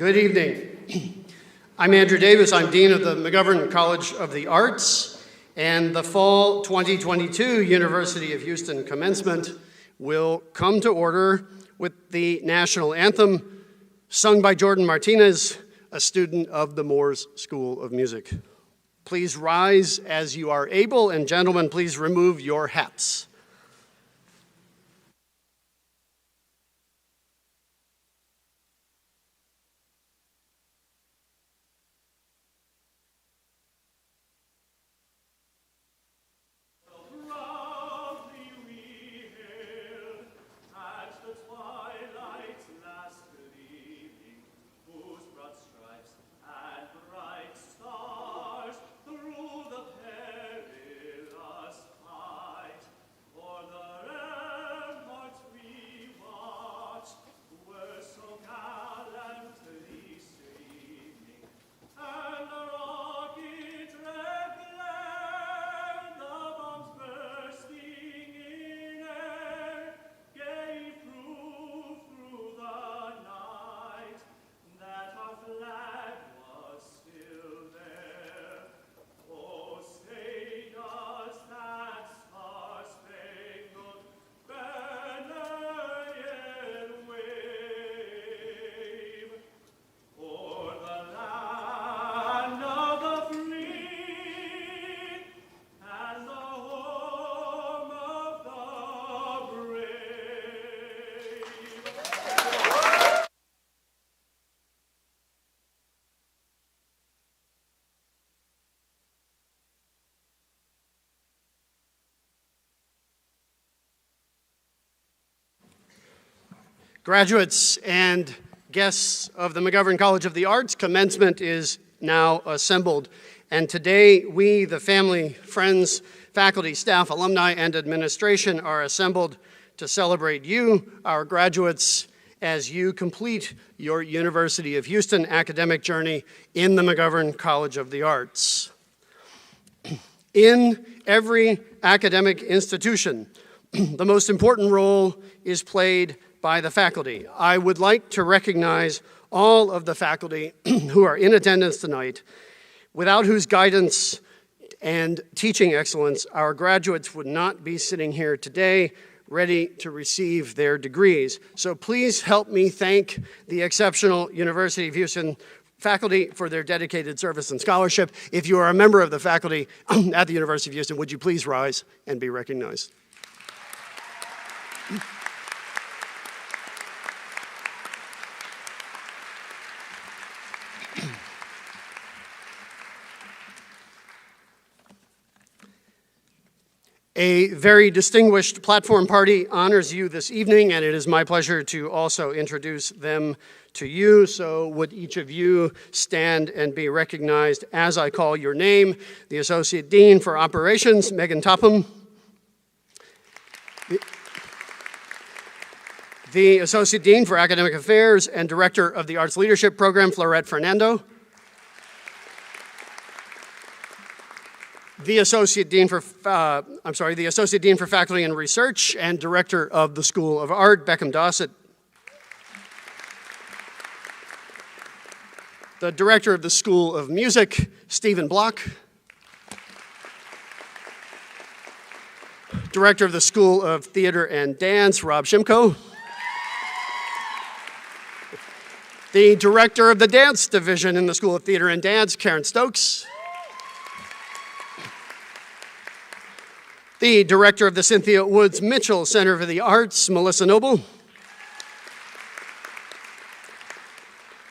Good evening. I'm Andrew Davis. I'm Dean of the McGovern College of the Arts, and the fall 2022 University of Houston Commencement will come to order with the national anthem sung by Jordan Martinez, a student of the Moores School of Music. Please rise as you are able, and gentlemen, please remove your hats. Graduates and guests of the McGovern College of the Arts, commencement is now assembled. And today, we, the family, friends, faculty, staff, alumni, and administration are assembled to celebrate you, our graduates, as you complete your University of Houston academic journey in the McGovern College of the Arts. In every academic institution, the most important role is played by the faculty. I would like to recognize all of the faculty who are in attendance tonight, without whose guidance and teaching excellence, our graduates would not be sitting here today ready to receive their degrees. So please help me thank the exceptional University of Houston faculty for their dedicated service and scholarship. If you are a member of the faculty at the University of Houston, would you please rise and be recognized? A very distinguished platform party honors you this evening, and it is my pleasure to also introduce them to you. So would each of you stand and be recognized as I call your name? The Associate Dean for Operations, Megan Topham. The Associate Dean for Academic Affairs and Director of the Arts Leadership Program, Florette Fernando. The Associate Dean for Faculty and Research and Director of the School of Art, Beckham Dossett. The Director of the School of Music, Stephen Block. Director of the School of Theater and Dance, Rob Shimko. The Director of the Dance Division in the School of Theater and Dance, Karen Stokes. The Director of the Cynthia Woods Mitchell Center for the Arts, Melissa Noble.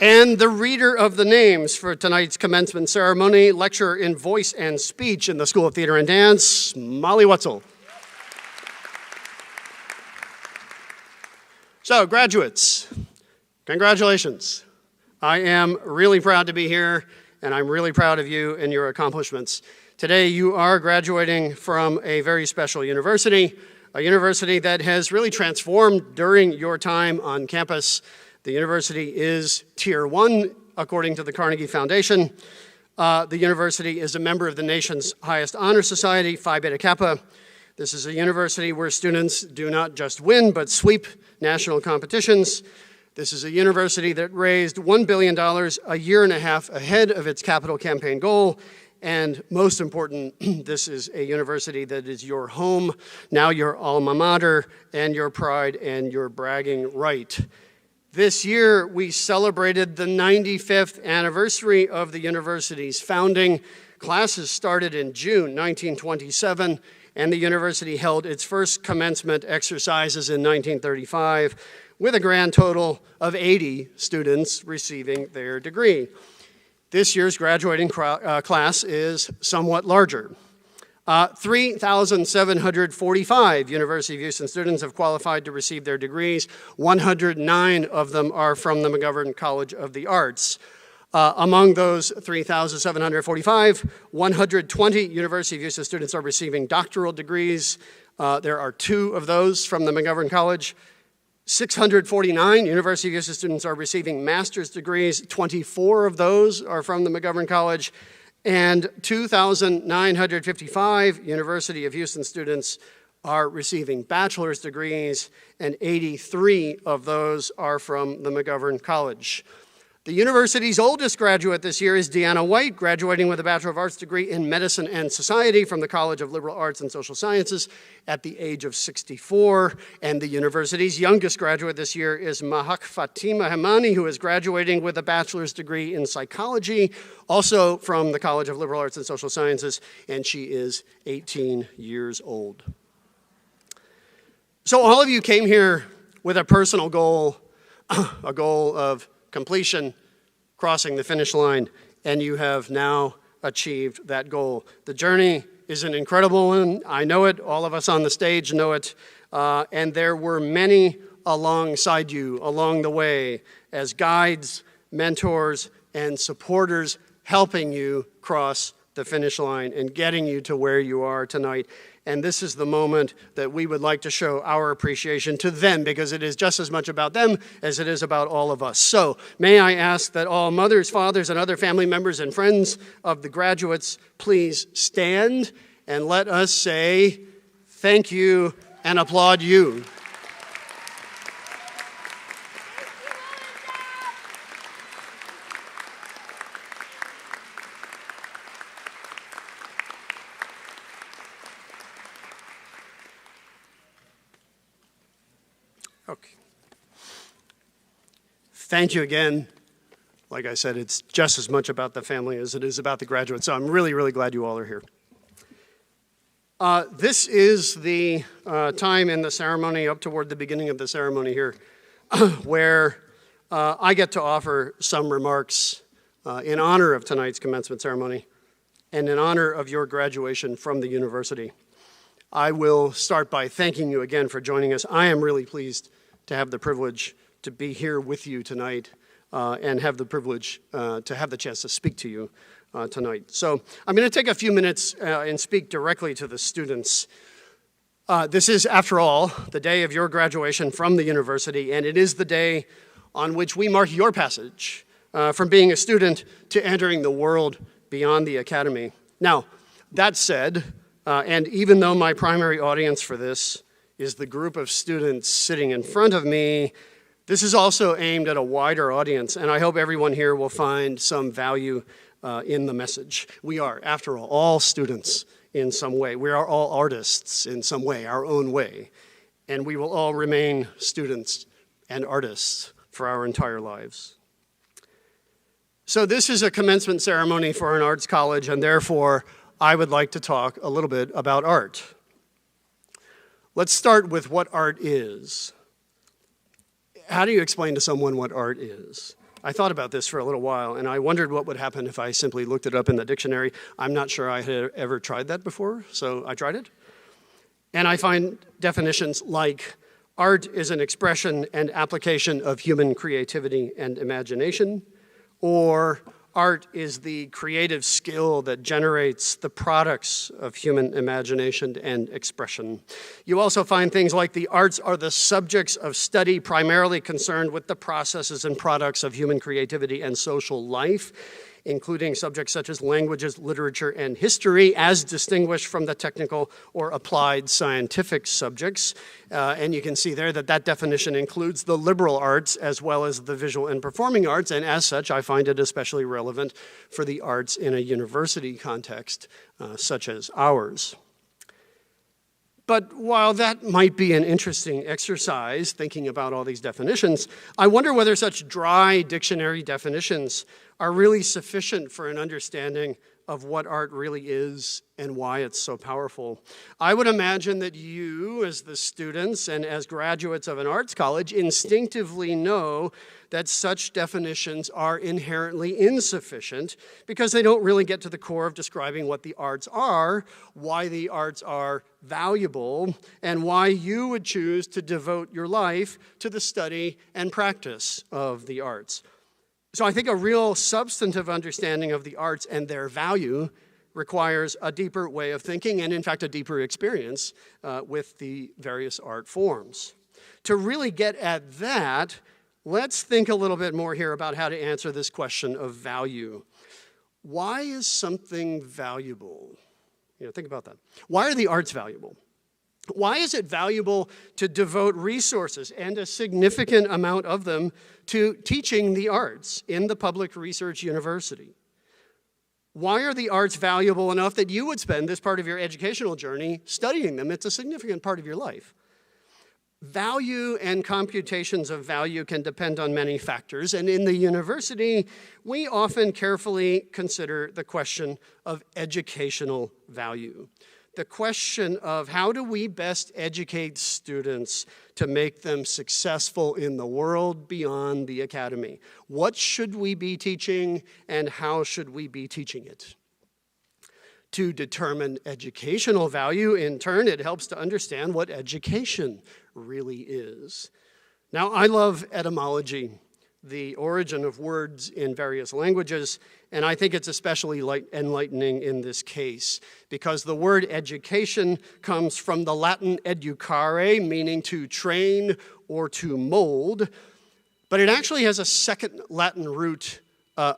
And the reader of the names for tonight's commencement ceremony, lecturer in voice and speech in the School of Theater and Dance, Molly Wetzel. So, graduates, congratulations. I am really proud to be here, and I'm really proud of you and your accomplishments. Today, you are graduating from a very special university, a university that has really transformed during your time on campus. The university is Tier 1, according to the Carnegie Foundation. The university is a member of the nation's highest honor society, Phi Beta Kappa. This is a university where students do not just win, but sweep national competitions. This is a university that raised $1 billion a year and a half ahead of its capital campaign goal. And most important, this is a university that is your home, now your alma mater, and your pride and your bragging right. This year, we celebrated the 95th anniversary of the university's founding. Classes started in June 1927, and the university held its first commencement exercises in 1935, with a grand total of 80 students receiving their degree. This year's graduating class is somewhat larger. 3,745 University of Houston students have qualified to receive their degrees. 109 of them are from the McGovern College of the Arts. Among those 3,745, 120 University of Houston students are receiving doctoral degrees. There are 2 of those from the McGovern College. 649 University of Houston students are receiving master's degrees. 24 of those are from the McGovern College. And 2,955 University of Houston students are receiving bachelor's degrees, and 83 of those are from the McGovern College. The university's oldest graduate this year is Deanna White, graduating with a Bachelor of Arts degree in Medicine and Society from the College of Liberal Arts and Social Sciences at the age of 64. And the university's youngest graduate this year is Mahak Fatima Hemani, who is graduating with a bachelor's degree in psychology, also from the College of Liberal Arts and Social Sciences, and she is 18 years old. So all of you came here with a personal goal, a goal of completion, crossing the finish line, and you have now achieved that goal. The journey is an incredible one. I know it. All of us on the stage know it. And there were many alongside you along the way as guides, mentors, and supporters helping you cross the finish line and getting you to where you are tonight. And this is the moment that we would like to show our appreciation to them, because it is just as much about them as it is about all of us. So may I ask that all mothers, fathers, and other family members and friends of the graduates please stand and let us say thank you and applaud you. Okay. Thank you again. like I said, it's just as much about the family as it is about the graduates. So I'm really, really glad you all are here. This is the time in the ceremony, up toward the beginning of the ceremony here, where I get to offer some remarks in honor of tonight's commencement ceremony and in honor of your graduation from the university. I will start by thanking you again for joining us. I am really pleased to have the privilege to be here with you tonight and have the privilege to have the chance to speak to you tonight. So I'm going to take a few minutes and speak directly to the students. This is, after all, the day of your graduation from the university, and it is the day on which we mark your passage from being a student to entering the world beyond the academy. Now, that said, and even though my primary audience for this is the group of students sitting in front of me, this is also aimed at a wider audience, and I hope everyone here will find some value in the message. We are, after all students in some way. We are all artists in some way, our own way, and we will all remain students and artists for our entire lives. So this is a commencement ceremony for an arts college, and therefore I would like to talk a little bit about art. Let's start with what art is. How do you explain to someone what art is? I thought about this for a little while, and I wondered what would happen if I simply looked it up in the dictionary. I'm not sure I had ever tried that before, so I tried it. And I find definitions like art is an expression and application of human creativity and imagination, or art is the creative skill that generates the products of human imagination and expression. You also find things like the arts are the subjects of study primarily concerned with the processes and products of human creativity and social life, including subjects such as languages, literature, and history, as distinguished from the technical or applied scientific subjects. And you can see there that that definition includes the liberal arts as well as the visual and performing arts, and as such, I find it especially relevant for the arts in a university context such as ours. But while that might be an interesting exercise, thinking about all these definitions, I wonder whether such dry dictionary definitions are really sufficient for an understanding of what art really is and why it's so powerful. I would imagine that you, as the students and as graduates of an arts college, instinctively know that such definitions are inherently insufficient because they don't really get to the core of describing what the arts are, why the arts are valuable, and why you would choose to devote your life to the study and practice of the arts. So I think a real substantive understanding of the arts and their value requires a deeper way of thinking and, in fact, a deeper experience with the various art forms. To really get at that, let's think a little bit more here about how to answer this question of value. Why is something valuable? Think about that. Why are the arts valuable? Why is it valuable to devote resources, and a significant amount of them, to teaching the arts in the public research university? Why are the arts valuable enough that you would spend this part of your educational journey studying them? It's a significant part of your life. Value and computations of value can depend on many factors, and in the university, we often carefully consider the question of educational value. The question of how do we best educate students to make them successful in the world beyond the academy? What should we be teaching, and how should we be teaching it? To determine educational value, in turn, it helps to understand what education really is. Now, I love etymology, the origin of words in various languages, and I think it's especially enlightening in this case because the word education comes from the Latin educare, meaning to train or to mold, but it actually has a second Latin root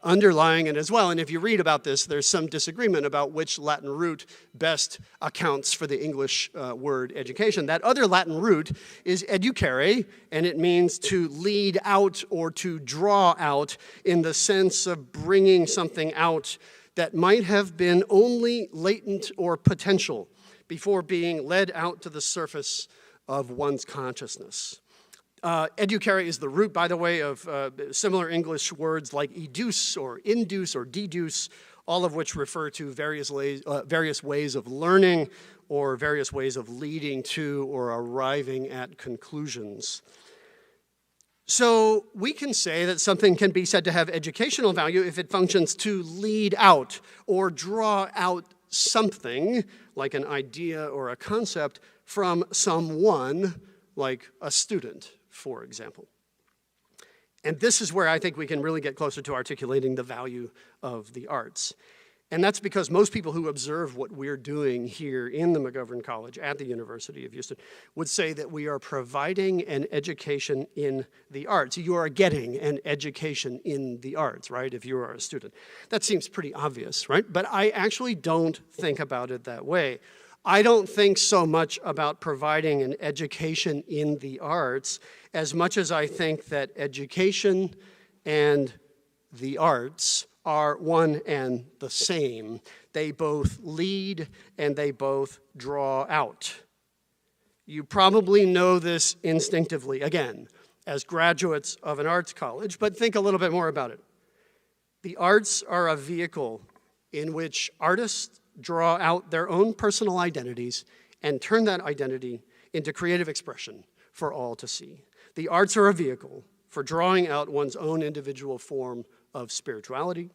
underlying it as well. And if you read about this, there's some disagreement about which Latin root best accounts for the English word education. That other Latin root is educare, and it means to lead out or to draw out in the sense of bringing something out that might have been only latent or potential before being led out to the surface of one's consciousness. Educare is the root, by the way, of similar English words like educe or induce or deduce, all of which refer to various ways of learning or various ways of leading to or arriving at conclusions. So we can say that something can be said to have educational value if it functions to lead out or draw out something, like an idea or a concept, from someone, like a student, for example. And this is where I think we can really get closer to articulating the value of the arts. And that's because most people who observe what we're doing here in the McGovern College at the University of Houston would say that we are providing an education in the arts. You are getting an education in the arts, right, if you are a student. That seems pretty obvious, right? But I actually don't think about it that way. I don't think so much about providing an education in the arts as much as I think that education and the arts are one and the same. They both lead and they both draw out. You probably know this instinctively, again, as graduates of an arts college, but think a little bit more about it. The arts are a vehicle in which artists draw out their own personal identities and turn that identity into creative expression for all to see. The arts are a vehicle for drawing out one's own individual form of spirituality.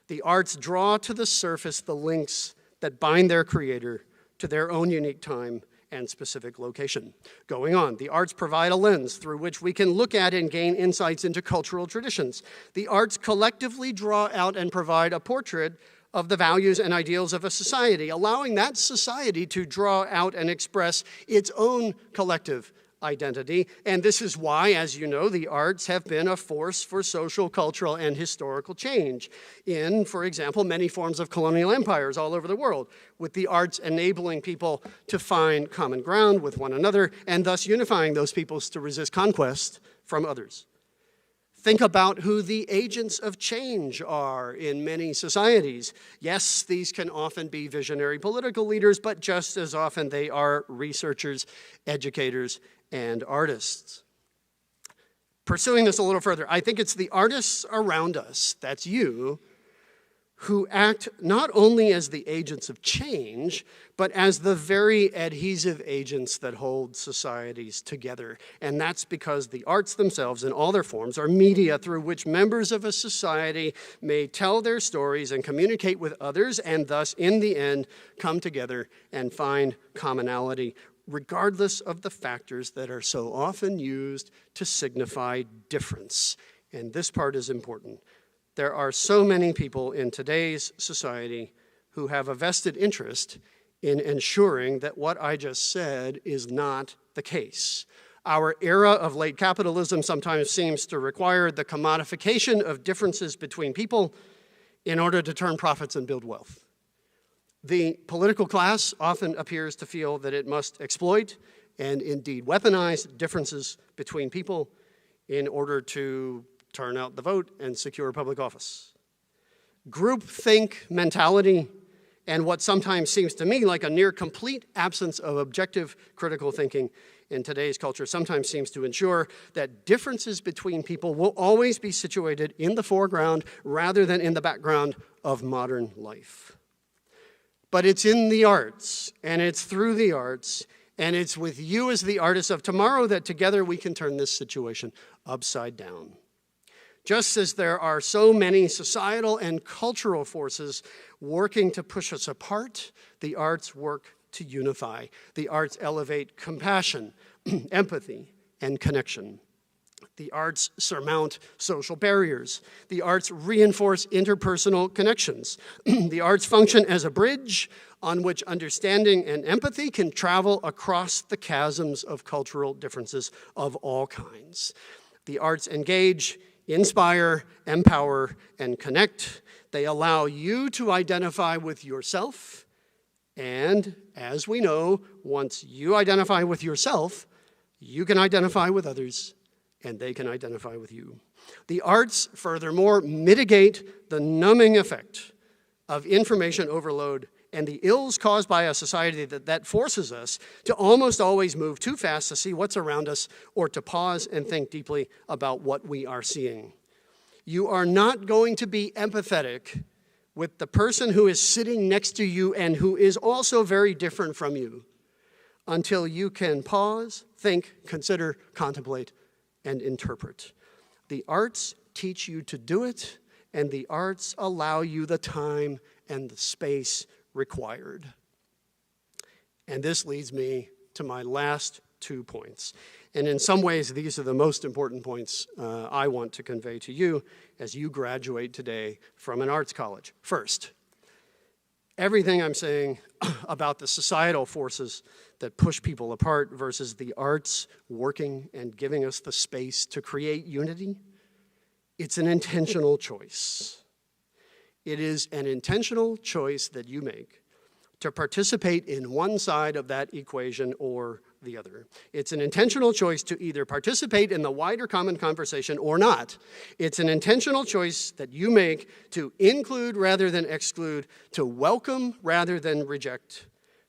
The arts draw to the surface the links that bind their creator to their own unique time and specific location. Going on, the arts provide a lens through which we can look at and gain insights into cultural traditions. The arts collectively draw out and provide a portrait of the values and ideals of a society, allowing that society to draw out and express its own collective identity. And this is why, as you know, the arts have been a force for social, cultural, and historical change in, for example, many forms of colonial empires all over the world, with the arts enabling people to find common ground with one another and thus unifying those peoples to resist conquest from others. Think about who the agents of change are in many societies. Yes, these can often be visionary political leaders, but just as often they are researchers, educators, and artists. Pursuing this a little further, I think it's the artists around us, that's you, who act not only as the agents of change, but as the very adhesive agents that hold societies together. And that's because the arts themselves, in all their forms, are media through which members of a society may tell their stories and communicate with others, and thus, in the end, come together and find commonality, regardless of the factors that are so often used to signify difference. And this part is important. There are so many people in today's society who have a vested interest in ensuring that what I just said is not the case. Our era of late capitalism sometimes seems to require the commodification of differences between people in order to turn profits and build wealth. The political class often appears to feel that it must exploit and indeed weaponize differences between people in order to turn out the vote and secure public office. Groupthink mentality and what sometimes seems to me like a near complete absence of objective critical thinking in today's culture sometimes seems to ensure that differences between people will always be situated in the foreground rather than in the background of modern life. But it's in the arts, and it's through the arts, and it's with you as the artists of tomorrow that together we can turn this situation upside down. Just as there are so many societal and cultural forces working to push us apart, the arts work to unify. The arts elevate compassion, empathy, and connection. The arts surmount social barriers. The arts reinforce interpersonal connections. The arts function as a bridge on which understanding and empathy can travel across the chasms of cultural differences of all kinds. The arts engage, inspire, empower, and connect. They allow you to identify with yourself. And as we know, once you identify with yourself, you can identify with others, and they can identify with you. The arts, furthermore, mitigate the numbing effect of information overload and the ills caused by a society that forces us to almost always move too fast to see what's around us or to pause and think deeply about what we are seeing. You are not going to be empathetic with the person who is sitting next to you and who is also very different from you until you can pause, think, consider, contemplate, and interpret. The arts teach you to do it, and the arts allow you the time and the space required. And this leads me to my last 2 points. And in some ways, these are the most important points I want to convey to you as you graduate today from an arts college. First, everything I'm saying about the societal forces that push people apart versus the arts working and giving us the space to create unity, it's an intentional choice. It is an intentional choice that you make to participate in one side of that equation or the other. It's an intentional choice to either participate in the wider common conversation or not. It's an intentional choice that you make to include rather than exclude, to welcome rather than reject,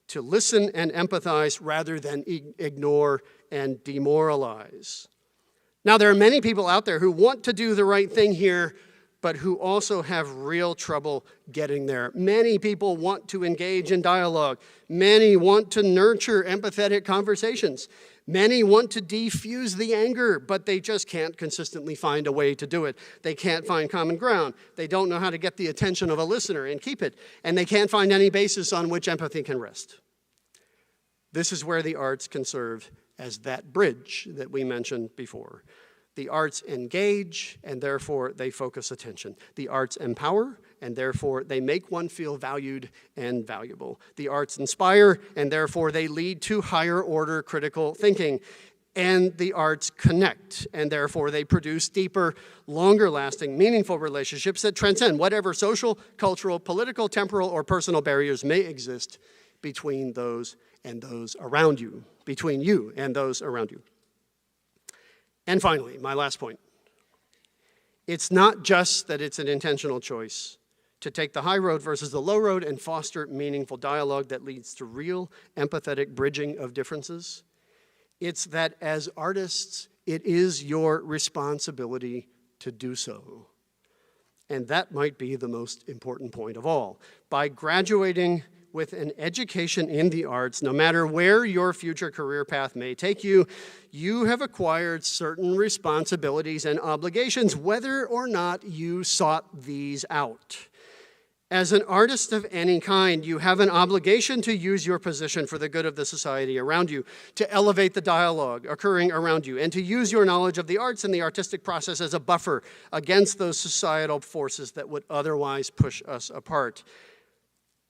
to listen and empathize rather than ignore and demoralize. Now, there are many people out there who want to do the right thing here, but who also have real trouble getting there. Many people want to engage in dialogue. Many want to nurture empathetic conversations. Many want to defuse the anger, but they just can't consistently find a way to do it. They can't find common ground. They don't know how to get the attention of a listener and keep it. And they can't find any basis on which empathy can rest. This is where the arts can serve as that bridge that we mentioned before. The arts engage, and therefore they focus attention. The arts empower, and therefore they make one feel valued and valuable. The arts inspire, and therefore they lead to higher order critical thinking. And the arts connect, and therefore they produce deeper, longer lasting, meaningful relationships that transcend whatever social, cultural, political, temporal, or personal barriers may exist between those and those around you, between you and those around you. And finally, my last point. It's not just that it's an intentional choice to take the high road versus the low road and foster meaningful dialogue that leads to real empathetic bridging of differences. It's that as artists, it is your responsibility to do so. And that might be the most important point of all. By graduating with an education in the arts, no matter where your future career path may take you, you have acquired certain responsibilities and obligations, whether or not you sought these out. As an artist of any kind, you have an obligation to use your position for the good of the society around you, to elevate the dialogue occurring around you, and to use your knowledge of the arts and the artistic process as a buffer against those societal forces that would otherwise push us apart.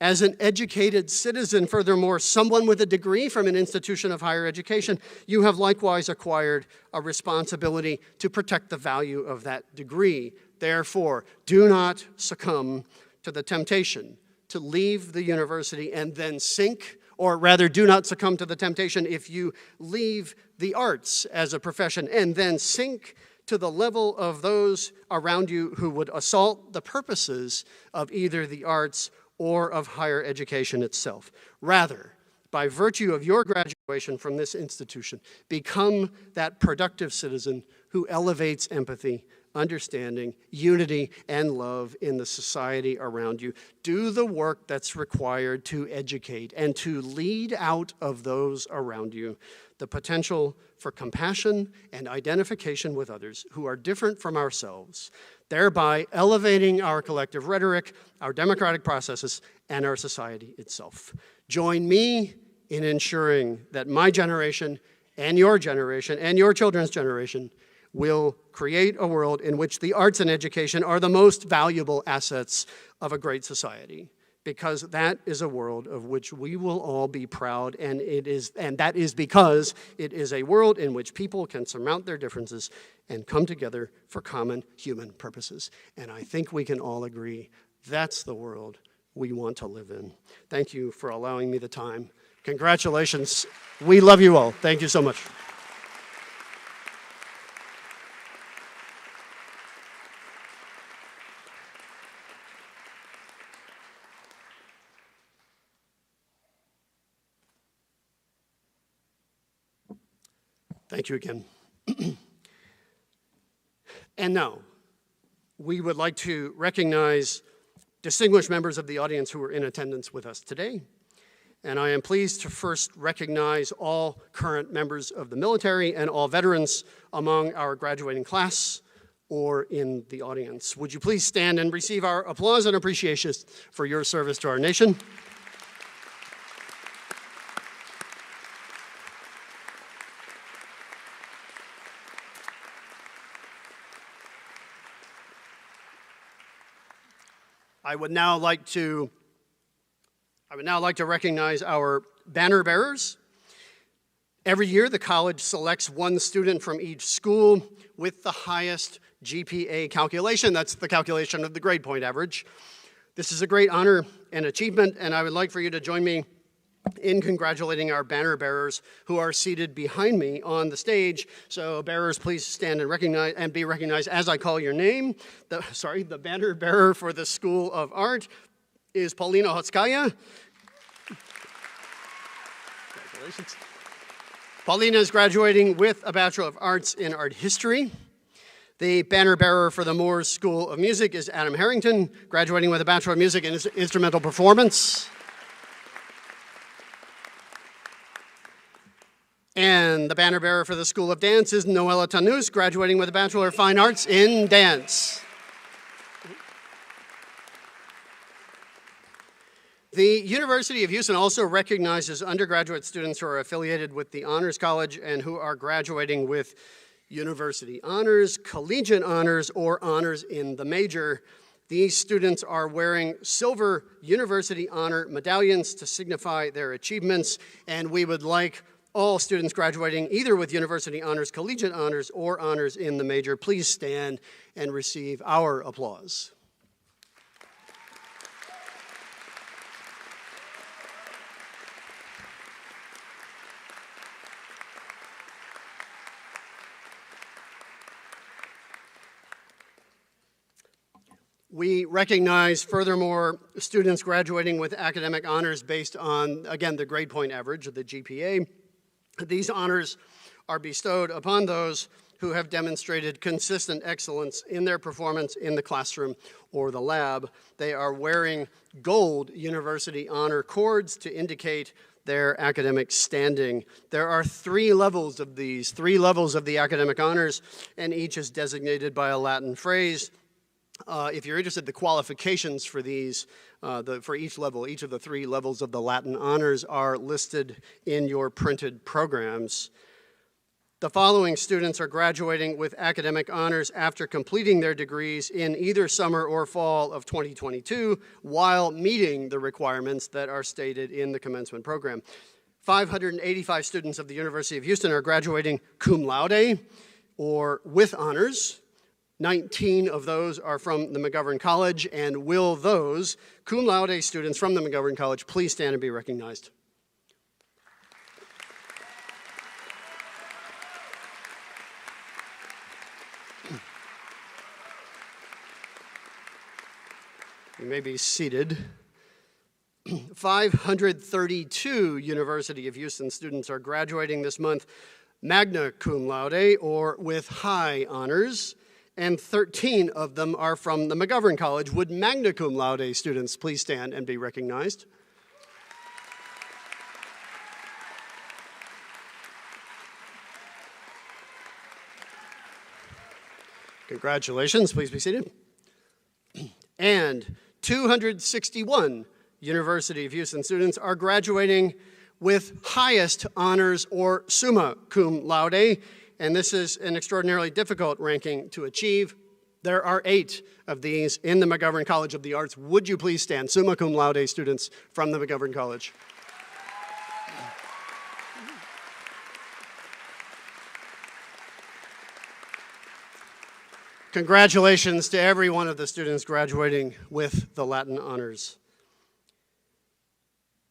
As an educated citizen, furthermore, someone with a degree from an institution of higher education, you have likewise acquired a responsibility to protect the value of that degree. Therefore, do not succumb to the temptation to leave the university and then sink, or rather, do not succumb to the temptation if you leave the arts as a profession and then sink to the level of those around you who would assault the purposes of either the arts or of higher education itself. Rather, by virtue of your graduation from this institution, become that productive citizen who elevates empathy, understanding, unity, and love in the society around you. Do the work that's required to educate and to lead out of those around you the potential for compassion and identification with others who are different from ourselves, thereby elevating our collective rhetoric, our democratic processes, and our society itself. Join me in ensuring that my generation and your children's generation will create a world in which the arts and education are the most valuable assets of a great society, because that is a world of which we will all be proud, and that is because it is a world in which people can surmount their differences and come together for common human purposes. And I think we can all agree that's the world we want to live in. Thank you for allowing me the time. Congratulations. We love you all. Thank you so much. Thank you again. And now, we would like to recognize distinguished members of the audience who are in attendance with us today. And I am pleased to first recognize all current members of the military and all veterans among our graduating class or in the audience. Would you please stand and receive our applause and appreciation for your service to our nation? I would now like to recognize our banner bearers. Every year, the college selects one student from each school with the highest GPA calculation. That's the calculation of the grade point average. This is a great honor and achievement, and I would like for you to join me in congratulating our banner bearers who are seated behind me on the stage. So bearers, please stand and be recognized as I call your name. The banner bearer for the School of Art is Paulina Hotskaya. Congratulations. Paulina is graduating with a Bachelor of Arts in Art History. The banner bearer for the Moores School of Music is Adam Harrington, graduating with a Bachelor of Music in Instrumental Performance. And the banner bearer for the School of Dance is Noella Tanous, graduating with a Bachelor of Fine Arts in Dance. The University of Houston also recognizes undergraduate students who are affiliated with the Honors College and who are graduating with university honors, collegiate honors, or honors in the major. These students are wearing silver university honor medallions to signify their achievements, and we would like all students graduating either with university honors, collegiate honors, or honors in the major, please stand and receive our applause. We recognize, furthermore, students graduating with academic honors based on, again, the grade point average of the GPA. These honors are bestowed upon those who have demonstrated consistent excellence in their performance in the classroom or the lab. They are wearing gold university honor cords to indicate their academic standing. There are 3 levels of these, 3 levels of the academic honors, and each is designated by a Latin phrase. If you're interested, the qualifications for these, for each level, each of the 3 levels of the Latin honors are listed in your printed programs. The following students are graduating with academic honors after completing their degrees in either summer or fall of 2022 while meeting the requirements that are stated in the commencement program. 585 students of the University of Houston are graduating cum laude or with honors. 19 of those are from the McGovern College, and will those cum laude students from the McGovern College please stand and be recognized? You may be seated. 532 University of Houston students are graduating this month magna cum laude or with high honors, and 13 of them are from the McGovern College. Would magna cum laude students please stand and be recognized? Congratulations, please be seated. And 261 University of Houston students are graduating with highest honors or summa cum laude, and this is an extraordinarily difficult ranking to achieve. There are 8 of these in the McGovern College of the Arts. Would you please stand, summa cum laude students from the McGovern College? Congratulations to every one of the students graduating with the Latin honors.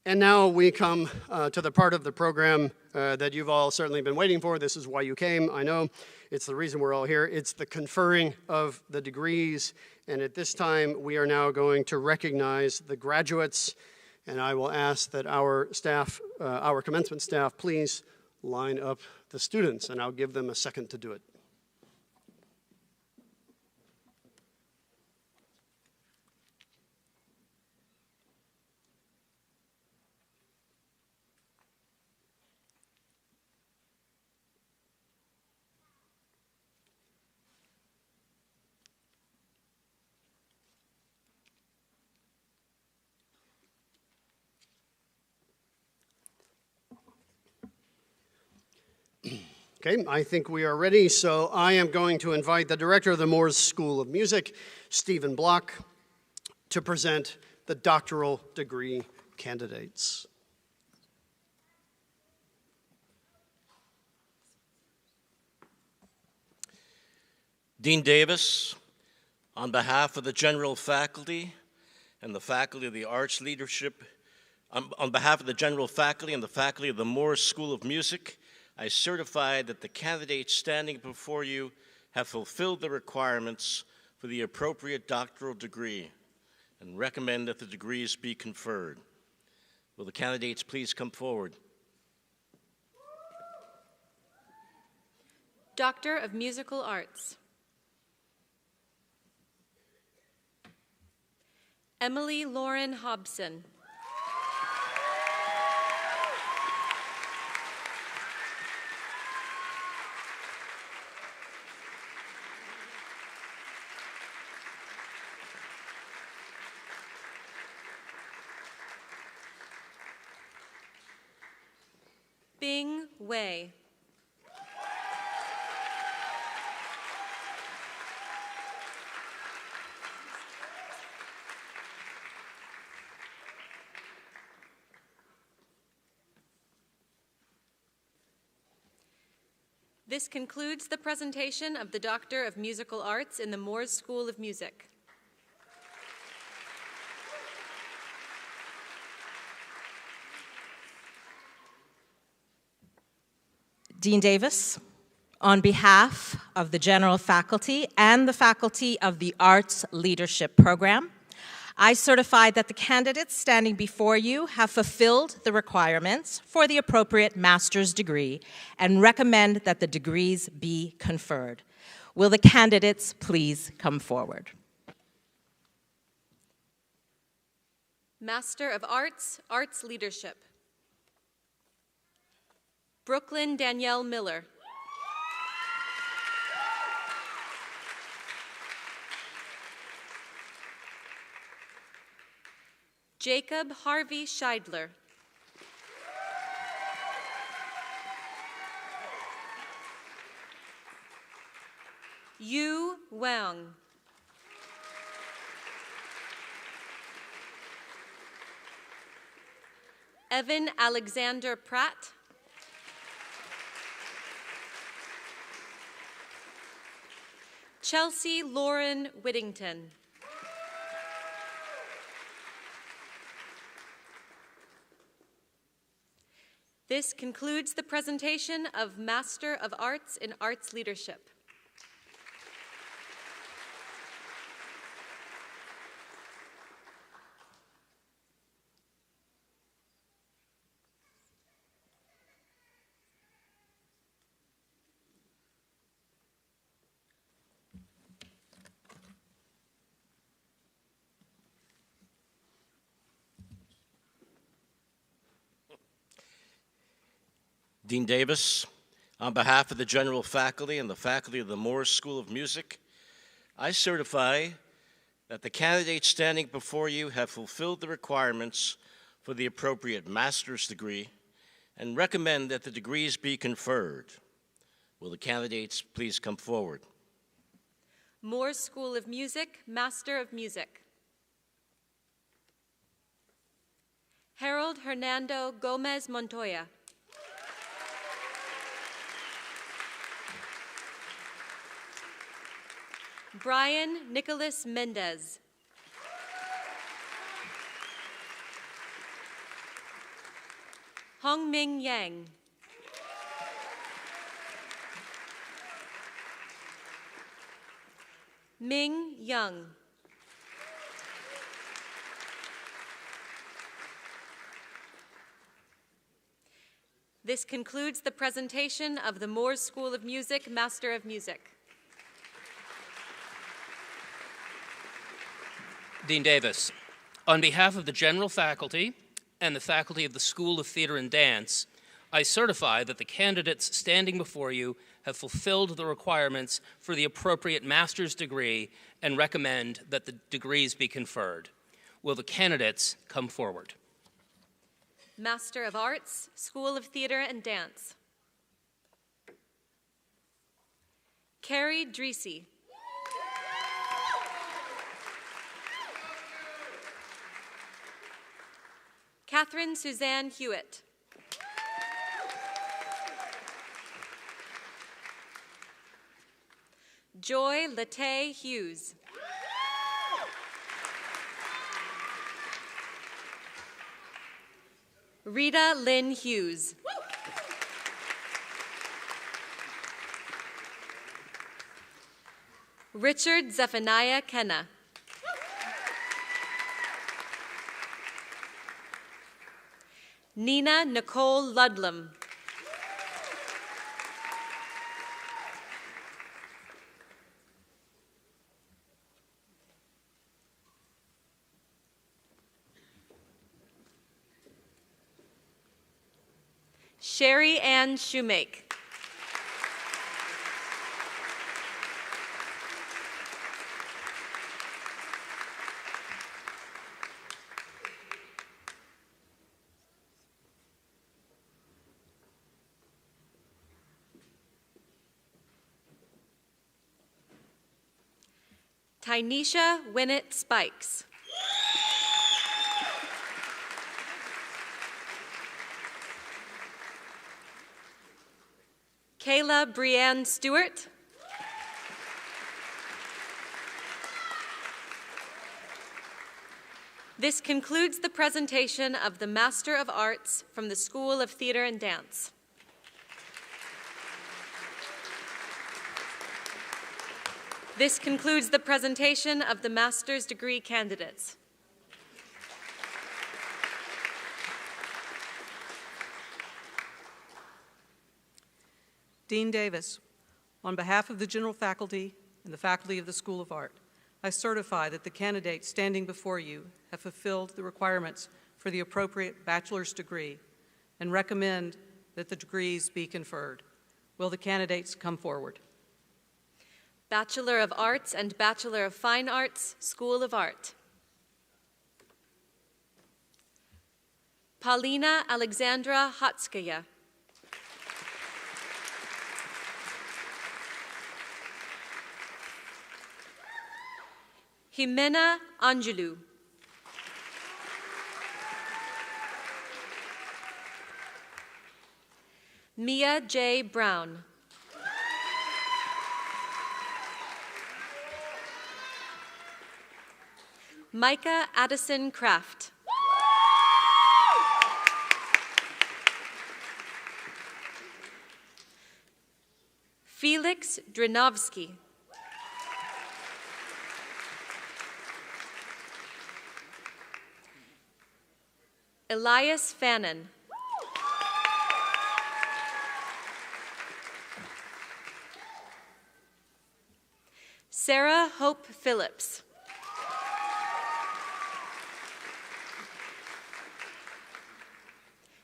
And now we come to the part of the program that you've all certainly been waiting for. This is why you came, I know. It's the reason we're all here. It's the conferring of the degrees. And at this time, we are now going to recognize the graduates. And I will ask that our staff, our commencement staff, please line up the students, and I'll give them a second to do it. Okay, I think we are ready, so I am going to invite the director of the Moores School of Music, Stephen Block, to present the doctoral degree candidates. Dean Davis, on behalf of the general faculty and the faculty of the arts leadership, on behalf of the general faculty and the faculty of the Moores School of Music, I certify that the candidates standing before you have fulfilled the requirements for the appropriate doctoral degree and recommend that the degrees be conferred. Will the candidates please come forward? Doctor of Musical Arts. Emily Lauren Hobson. Bing Wei. This concludes the presentation of the Doctor of Musical Arts in the Moores School of Music. Dean Davis, on behalf of the general faculty and the faculty of the Arts Leadership Program, I certify that the candidates standing before you have fulfilled the requirements for the appropriate master's degree and recommend that the degrees be conferred. Will the candidates please come forward? Master of Arts, Arts Leadership. Brooklyn Danielle Miller. Jacob Harvey Scheidler. Yu Wang. Evan Alexander Pratt. Chelsea Lauren Whittington. This concludes the presentation of Master of Arts in Arts Leadership. Dean Davis, on behalf of the general faculty and the faculty of the Moores School of Music, I certify that the candidates standing before you have fulfilled the requirements for the appropriate master's degree and recommend that the degrees be conferred. Will the candidates please come forward? Moores School of Music, Master of Music. Harold Hernando Gomez Montoya. Brian Nicholas Mendez. Hong Ming Yang. Ming Young. This concludes the presentation of the Moores School of Music Master of Music. Dean Davis, on behalf of the general faculty and the faculty of the School of Theater and Dance, I certify that the candidates standing before you have fulfilled the requirements for the appropriate master's degree and recommend that the degrees be conferred. Will the candidates come forward? Master of Arts, School of Theater and Dance. Carrie Dreesy. Kathrine Suzanne Hewitt. Joy Latay Hughes. Rita Lynn Hughes. Richard Zephaniah Kenna. Nina Nicole Ludlam. Sherry Ann Shoemake. Tynesha Winnett Spikes. Kayla Brianne Stewart. This concludes the presentation of the Master of Arts from the School of Theater and Dance. This concludes the presentation of the master's degree candidates. Dean Davis, on behalf of the general faculty and the faculty of the School of Art, I certify that the candidates standing before you have fulfilled the requirements for the appropriate bachelor's degree and recommend that the degrees be conferred. Will the candidates come forward? Bachelor of Arts and Bachelor of Fine Arts, School of Art. Paulina Alexandra Hotskaya. Jimena Angelou. Mia J. Brown. Micah Addison Kraft. Felix Drinovsky. Elias Fannin. Sarah Hope Phillips.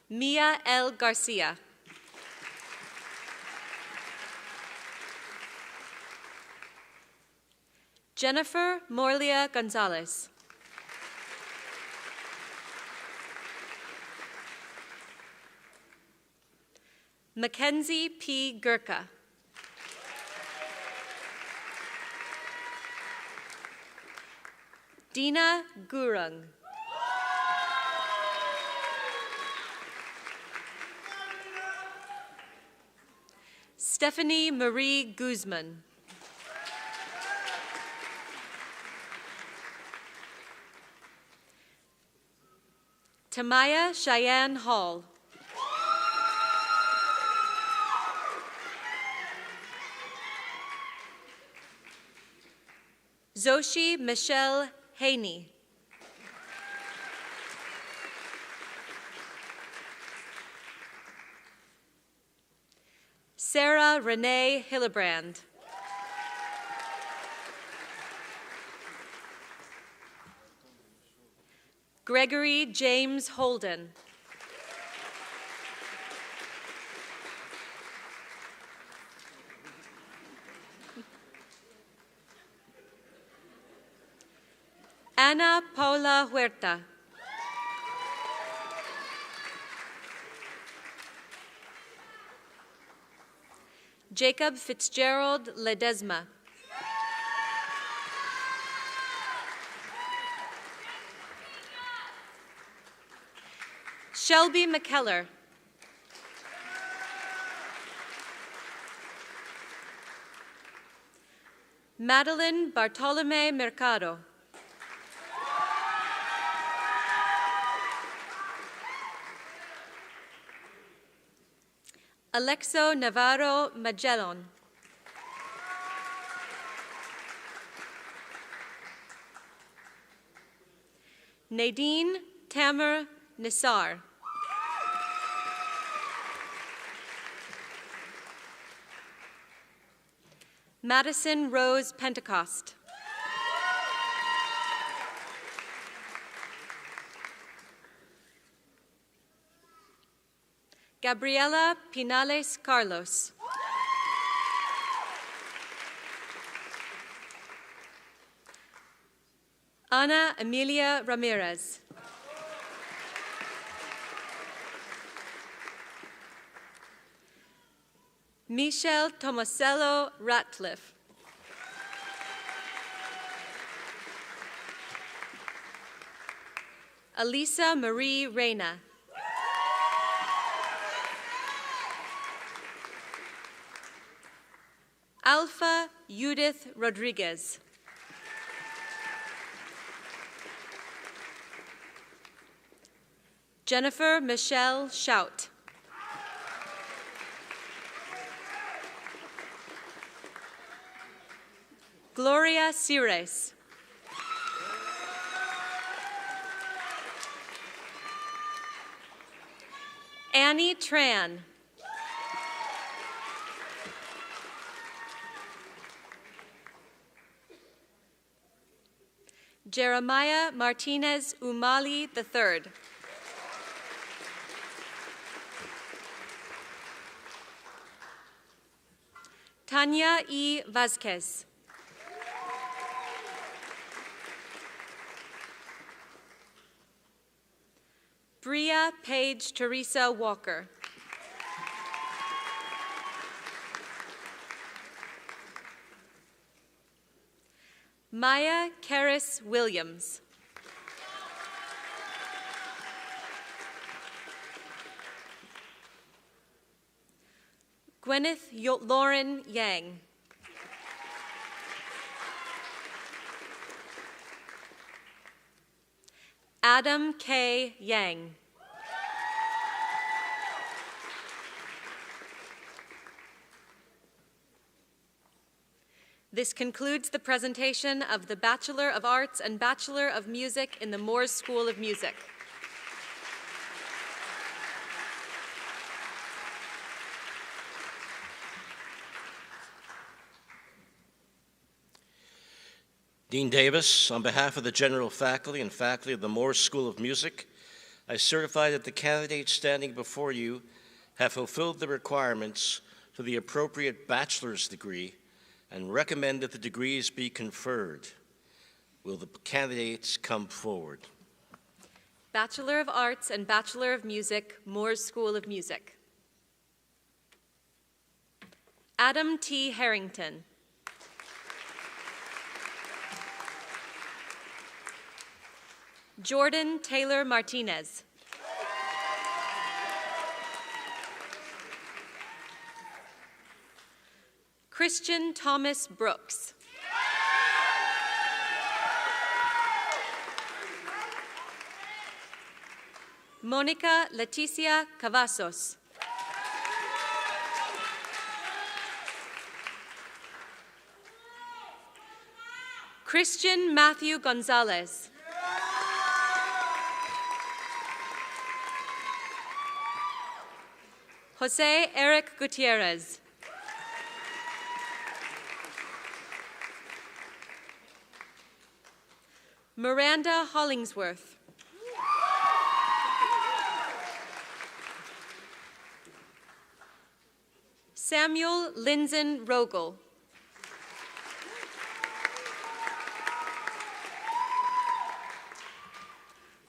Mia L. Garcia. Jennifer Morlia Gonzalez. Mackenzie P. Gurka. Dina Gurung. Stephanie Marie Guzman. Tamaya Cheyenne Hall. Zoshi Michelle Haney. Sarah Renee Hillebrand. Gregory James Holden. Ana Paula Huerta. Jacob Fitzgerald Ledesma. Shelby McKellar. Madeline Bartolome Mercado. Alexo Navarro Magellan. Nadine Tamer Nisar. Madison Rose Pentecost. Gabriela Pinales Carlos. Ana Emilia Ramirez. Michelle Tomasello Ratcliffe. Elisa Marie Reyna. Alpha Judith Rodriguez. Jennifer Michelle Shout. Gloria Cires. Annie Tran. Jeremiah Martinez Umali III. Tanya E. Vasquez. Bria Paige Teresa Walker. Maya Karis Williams. Gwyneth Lauren Yang. Adam K. Yang. This concludes the presentation of the Bachelor of Arts and Bachelor of Music in the Moores School of Music. Dean Davis, on behalf of the general faculty and faculty of the Moores School of Music, I certify that the candidates standing before you have fulfilled the requirements for the appropriate bachelor's degree and recommend that the degrees be conferred. Will the candidates come forward? Bachelor of Arts and Bachelor of Music, Moores School of Music. Adam T. Harrington. Jordan Taylor Martinez. Christian Thomas Brooks. Monica Leticia Cavazos. Christian Matthew Gonzalez. Jose Eric Gutierrez. Miranda Hollingsworth. Samuel Linzen Rogel.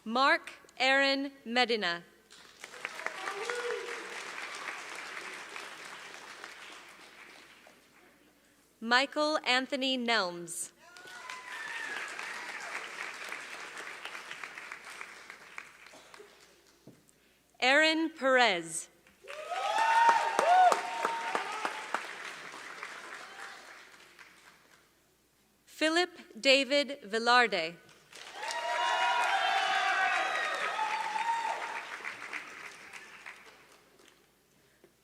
Mark Aaron Medina. Michael Anthony Nelms. Aaron Perez. Philip David Velarde.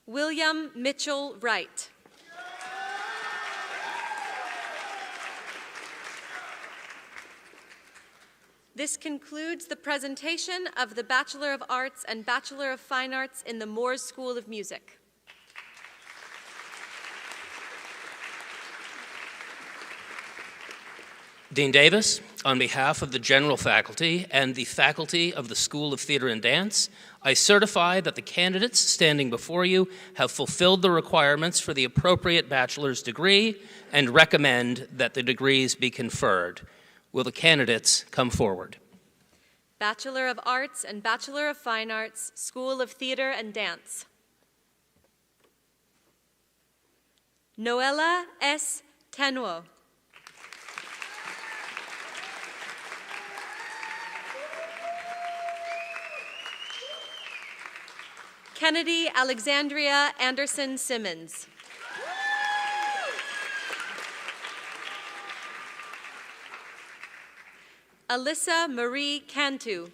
William Mitchell Wright. This concludes the presentation of the Bachelor of Arts and Bachelor of Fine Arts in the Moores School of Music. Dean Davis, on behalf of the general faculty and the faculty of the School of Theater and Dance, I certify that the candidates standing before you have fulfilled the requirements for the appropriate bachelor's degree and recommend that the degrees be conferred. Will the candidates come forward? Bachelor of Arts and Bachelor of Fine Arts, School of Theater and Dance. Noella S. Tenuo. Kennedy Alexandria Anderson Simmons. Alyssa Marie Cantu.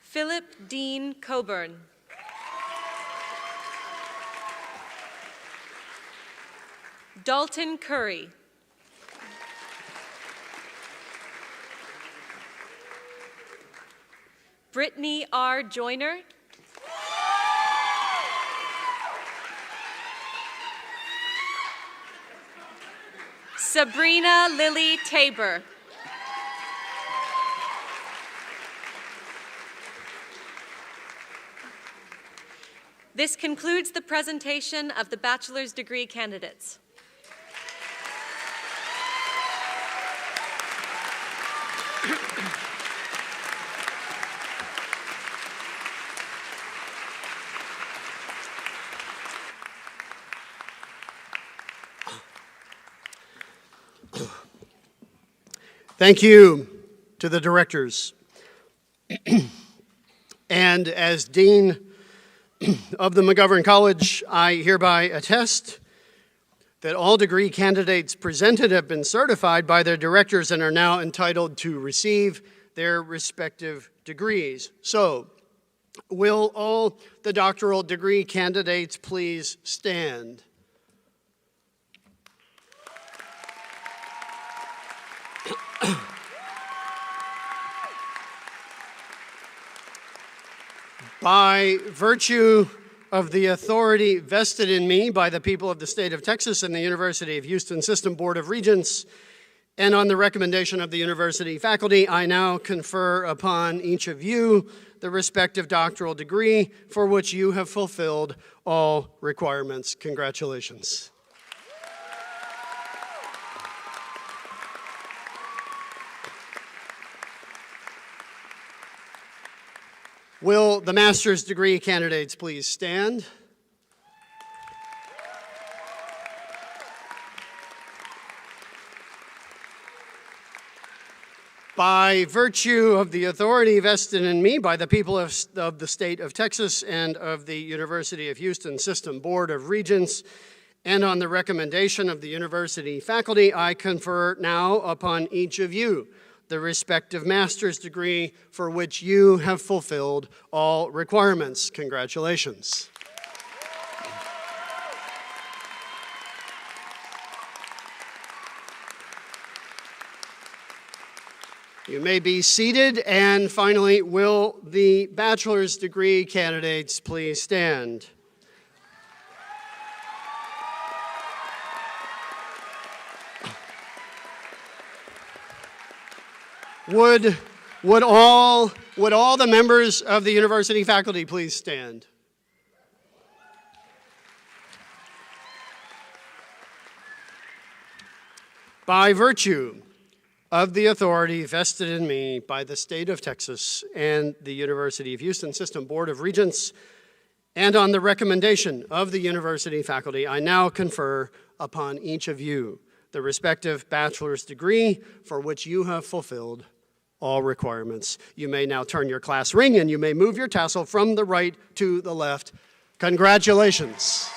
Philip Dean Coburn. Dalton Curry. Brittany R. Joyner. Sabrina Lily Tabor. This concludes the presentation of the bachelor's degree candidates. Thank you to the directors. And as Dean of the McGovern College, I hereby attest that all degree candidates presented have been certified by their directors and are now entitled to receive their respective degrees. So, will all the doctoral degree candidates please stand? By virtue of the authority vested in me by the people of the state of Texas and the University of Houston System Board of Regents, and on the recommendation of the university faculty, I now confer upon each of you the respective doctoral degree for which you have fulfilled all requirements. Congratulations. Will the master's degree candidates please stand? By virtue of the authority vested in me by the people of the state of Texas and of the University of Houston System Board of Regents, and on the recommendation of the university faculty, I confer now upon each of you the respective master's degree for which you have fulfilled all requirements. Congratulations. You may be seated, and finally, will the bachelor's degree candidates please stand? Would all the members of the university faculty please stand? By virtue of the authority vested in me by the state of Texas and the University of Houston System Board of Regents, and on the recommendation of the university faculty, I now confer upon each of you the respective bachelor's degree for which you have fulfilled all requirements. You may now turn your class ring and you may move your tassel from the right to the left. Congratulations.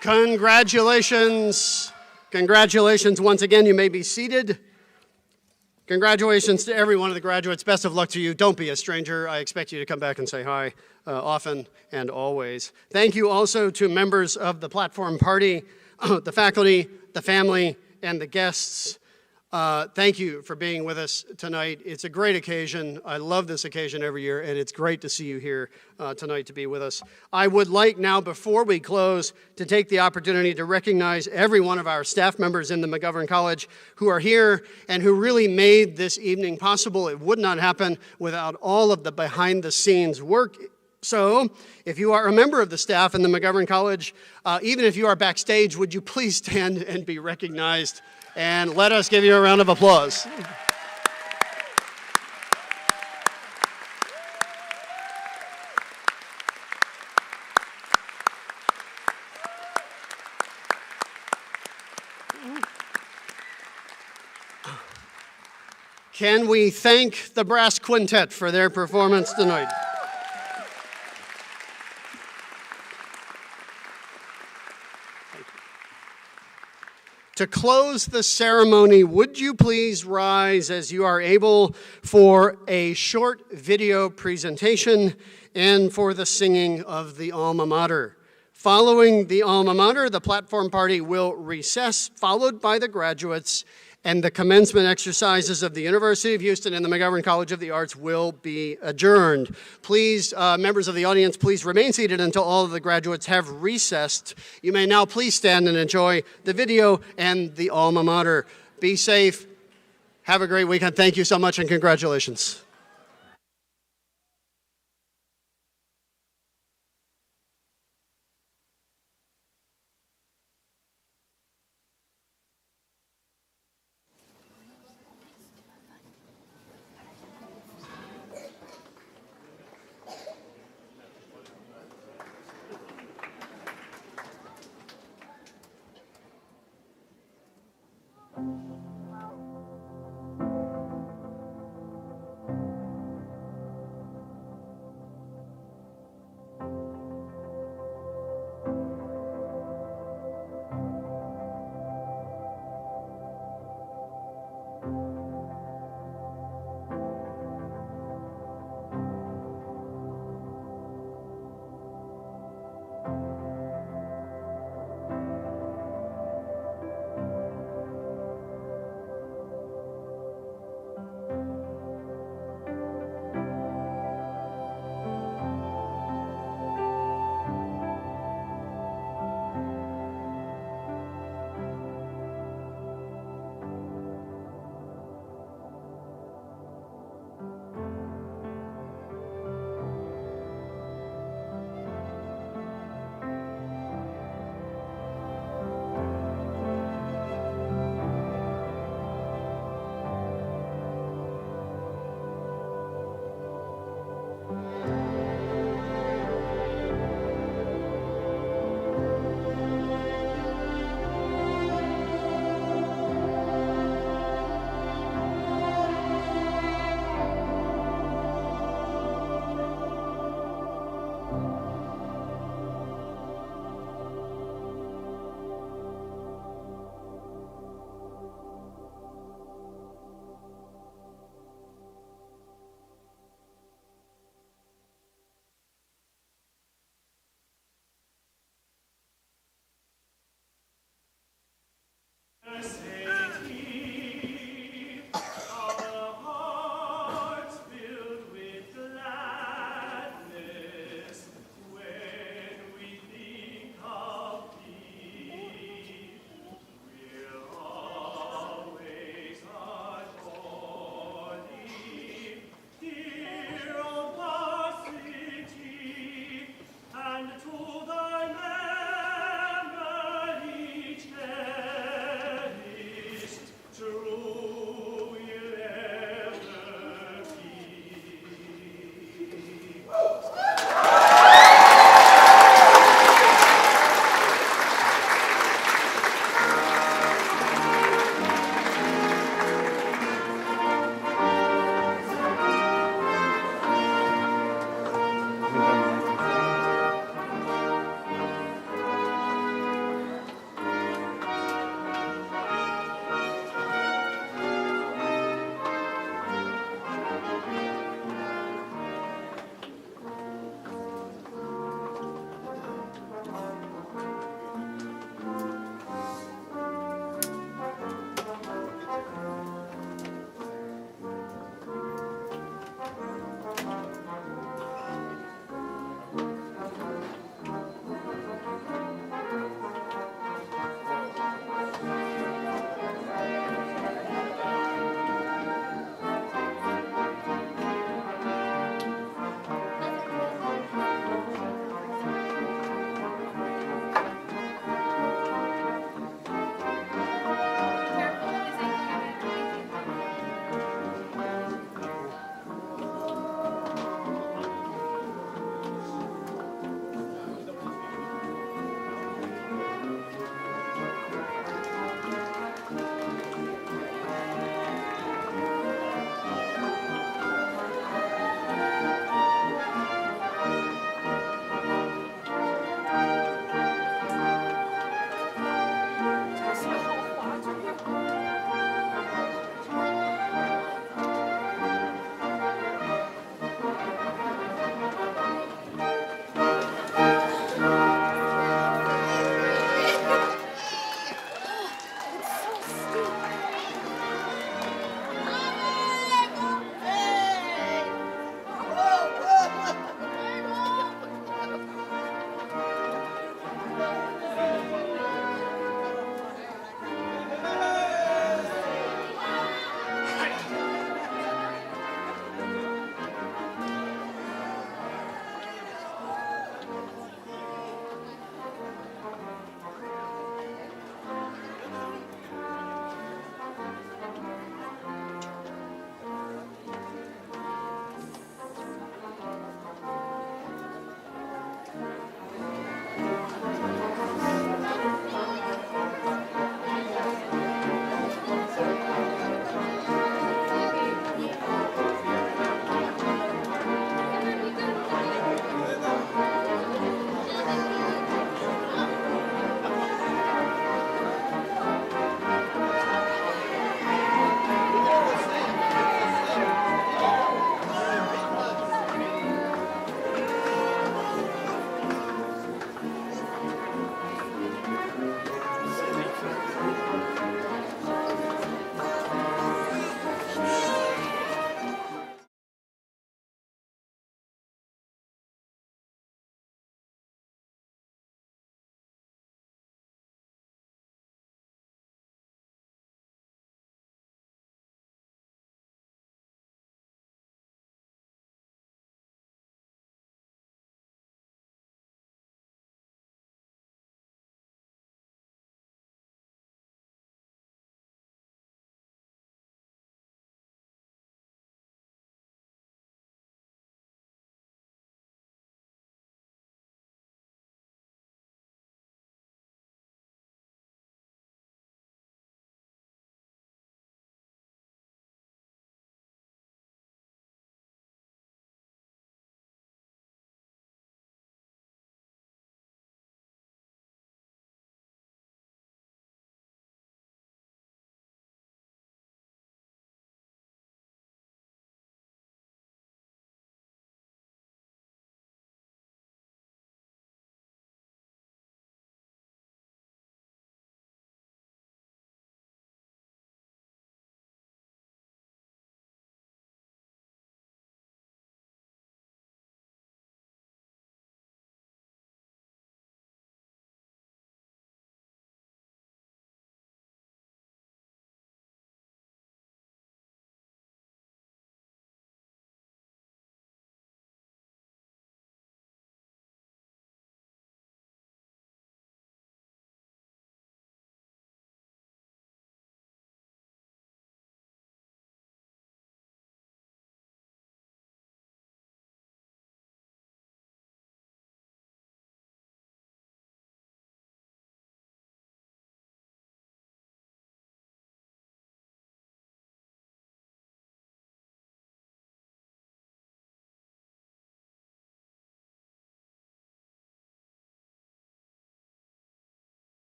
Congratulations. Congratulations once again. You may be seated. Congratulations to every one of the graduates. Best of luck to you. Don't be a stranger. I expect you to come back and say hi often and always. Thank you also to members of the platform party, the faculty, the family, and the guests. Thank you for being with us tonight. It's a great occasion. I love this occasion every year, and it's great to see you here tonight to be with us. I would like now, before we close, to take the opportunity to recognize every one of our staff members in the McGovern College who are here and who really made this evening possible. It would not happen without all of the behind-the-scenes work. So, if you are a member of the staff in the McGovern College, even if you are backstage, would you please stand and be recognized? And let us give you a round of applause. Can we thank the brass quintet for their performance tonight? To close the ceremony, would you please rise as you are able for a short video presentation and for the singing of the alma mater. Following the alma mater, the platform party will recess, followed by the graduates, and the commencement exercises of the University of Houston and the McGovern College of the Arts will be adjourned. Please, members of the audience, please remain seated until all of the graduates have recessed. You may now please stand and enjoy the video and the alma mater. Be safe. Have a great weekend. Thank you so much and congratulations.